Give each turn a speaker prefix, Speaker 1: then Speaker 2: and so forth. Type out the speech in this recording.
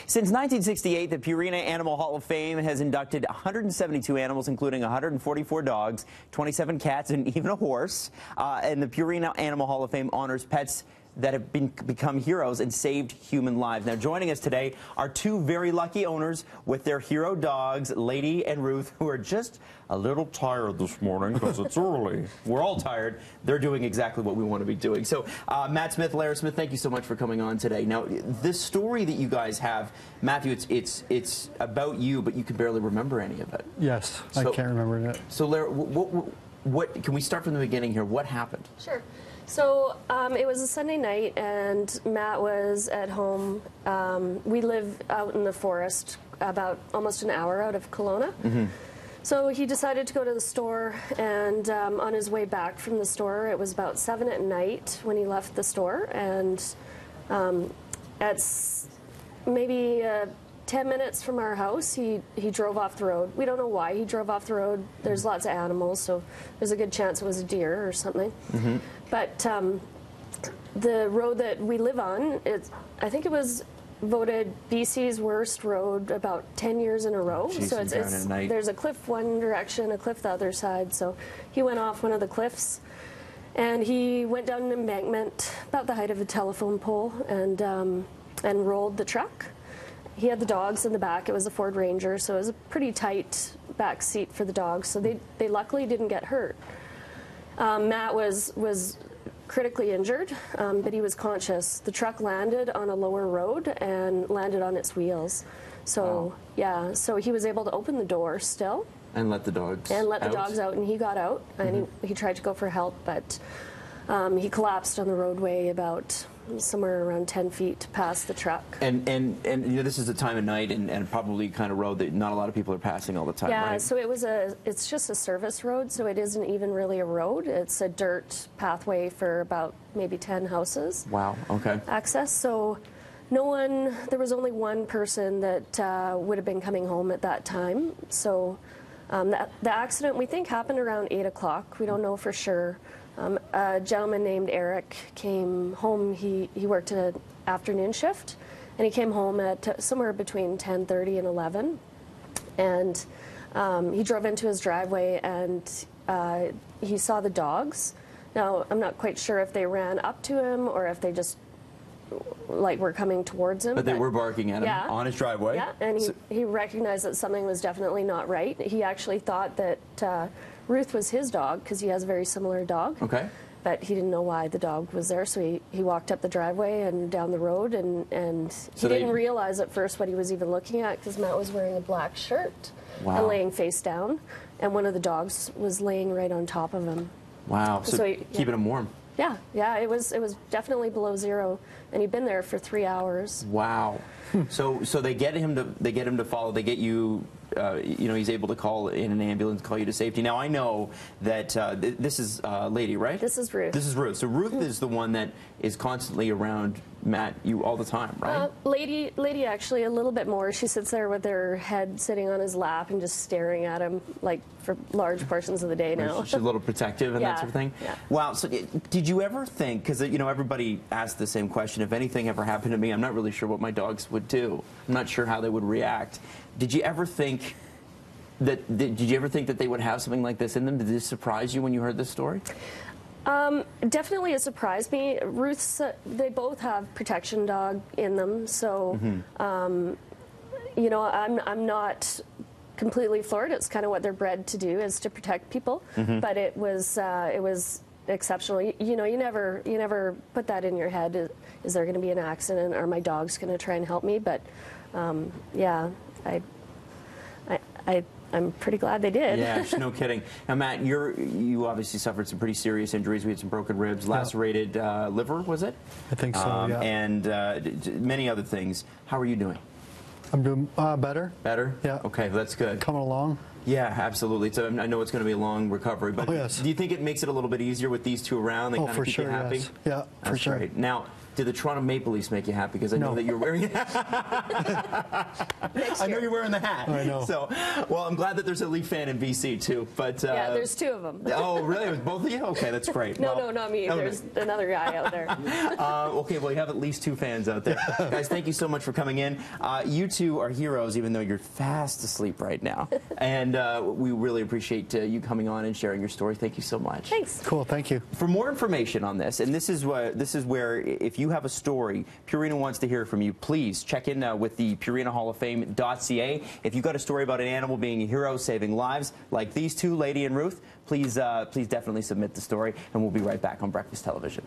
Speaker 1: Since 1968, the Purina Animal Hall of Fame has inducted 172 animals, including 144 dogs, 27 cats, and even a horse. And the Purina Animal Hall of Fame honors pets that have become heroes and saved human lives. Now, joining us today are two very lucky owners with their hero dogs, Lady and Ruth, who are just a little tired this morning because it's early. We're all tired. They're doing exactly what we want to be doing. So, Matt Smith, Lara Smith, thank you so much for coming on today. Now, this story that you guys have, Matthew, it's about you, but you can barely remember any of it.
Speaker 2: Yes, I can't remember it.
Speaker 1: So, Lara, what can we start from the beginning here? What happened?
Speaker 3: Sure. So it was a Sunday night, and Matt was at home. We live out in the forest, about almost an hour out of Kelowna. Mm-hmm. So he decided to go to the store, and on his way back from the store, it was about 7 at night when he left the store, and at maybe 10 minutes from our house, he drove off the road. We don't know why he drove off the road. There's lots of animals, so there's a good chance it was a deer or something. Mm-hmm. But the road that we live on, I think it was voted BC's worst road about 10 years in a row.
Speaker 1: Jeez,
Speaker 3: so there's a cliff one direction, a cliff the other side. So he went off one of the cliffs, and he went down an embankment about the height of a telephone pole, and rolled the truck. He had the dogs in the back. It was a Ford Ranger, so it was a pretty tight back seat for the dogs. So they luckily didn't get hurt. Matt was critically injured, but he was conscious. The truck landed on a lower road and landed on its wheels. So, wow. Yeah, so he was able to open the door still.
Speaker 1: And let the dogs
Speaker 3: out, and he got out, and he tried to go for help, but he collapsed on the roadway about somewhere around 10 feet past the truck.
Speaker 1: And you know, this is a time of night and probably kind of road that not a lot of people are passing all the time,
Speaker 3: yeah,
Speaker 1: right?
Speaker 3: So it's just a service road, so it isn't even really a road. It's a dirt pathway for about maybe 10 houses.
Speaker 1: Wow, okay.
Speaker 3: Access, so there was only one person that would have been coming home at that time. So the accident, we think, happened around 8 o'clock. We don't know for sure. A gentleman named Eric came home. He worked an afternoon shift, and he came home at somewhere between 10:30 and 11. And he drove into his driveway, and he saw the dogs. Now, I'm not quite sure if they ran up to him or if they just were coming towards him.
Speaker 1: But they were barking at him on his driveway.
Speaker 3: Yeah, and he recognized that something was definitely not right. He actually thought that Ruth was his dog, because he has a very similar dog. Okay. But he didn't know why the dog was there, so he walked up the driveway and down the road, and he didn't realize at first what he was even looking at, because Matt was wearing a black shirt. Wow. And laying face down, and one of the dogs was laying right on top of him.
Speaker 1: Wow, so keeping him warm.
Speaker 3: Yeah, it was definitely below zero, and he'd been there for 3 hours.
Speaker 1: Wow. So they get him to follow. They get you. You know, he's able to call in an ambulance, call you to safety. Now, I know that this is Lady, right?
Speaker 3: This is Ruth.
Speaker 1: This is Ruth. So Ruth is the one that is constantly around Matt, you all the time, right?
Speaker 3: Lady actually a little bit more. She sits there with her head sitting on his lap and just staring at him, like, for large portions of the day now.
Speaker 1: She's a little protective and that sort of thing?
Speaker 3: Yeah.
Speaker 1: Wow. So did you ever think, because, you know, everybody asked the same question, if anything ever happened to me, I'm not really sure what my dogs would do. I'm not sure how they would react. Did you ever think that they would have something like this in them? Did this surprise you when you heard this story?
Speaker 3: Definitely it surprised me. Ruth's, they both have protection dog in them, so you know, I'm not completely floored. It's kind of what they're bred to do, is to protect people. But it was exceptional. You know, you never put that in your head. Is there going to be an accident? Are my dogs going to try and help me? But yeah, I'm pretty glad they did.
Speaker 1: Yeah, no kidding. Now, Matt, you obviously suffered some pretty serious injuries. We had some broken ribs, lacerated liver, was it?
Speaker 2: I think so, yeah.
Speaker 1: And many other things. How are you doing?
Speaker 2: I'm doing better.
Speaker 1: Better?
Speaker 2: Yeah.
Speaker 1: Okay, well, that's good.
Speaker 2: Coming along.
Speaker 1: Yeah, absolutely. So I know it's going to be a long recovery, but
Speaker 2: yes.
Speaker 1: Do you think it makes it a little bit easier with these two around? They kind of keep you happy?
Speaker 2: Yes. Yeah,
Speaker 1: that's
Speaker 2: for sure.
Speaker 1: Great. Now, Did the Toronto Maple Leafs make you happy? Because I know that you're wearing it. I know you're wearing the hat.
Speaker 2: I know.
Speaker 1: So, well, I'm glad that there's a Leaf fan in BC too. But
Speaker 3: yeah, there's two of them.
Speaker 1: Oh, really? It was both of you? Okay, that's great.
Speaker 3: No, not me. There's another guy out there.
Speaker 1: Okay, well, you have at least two fans out there. Guys, thank you so much for coming in. You two are heroes, even though you're fast asleep right now. And we really appreciate you coming on and sharing your story. Thank you so much.
Speaker 3: Thanks.
Speaker 2: Cool, thank you.
Speaker 1: For more information on this, and this is where if you have a story, Purina wants to hear from you. Please check in with the PurinaHallOfFame.ca. If you've got a story about an animal being a hero, saving lives, like these two, Lady and Ruth, please definitely submit the story, and we'll be right back on Breakfast Television.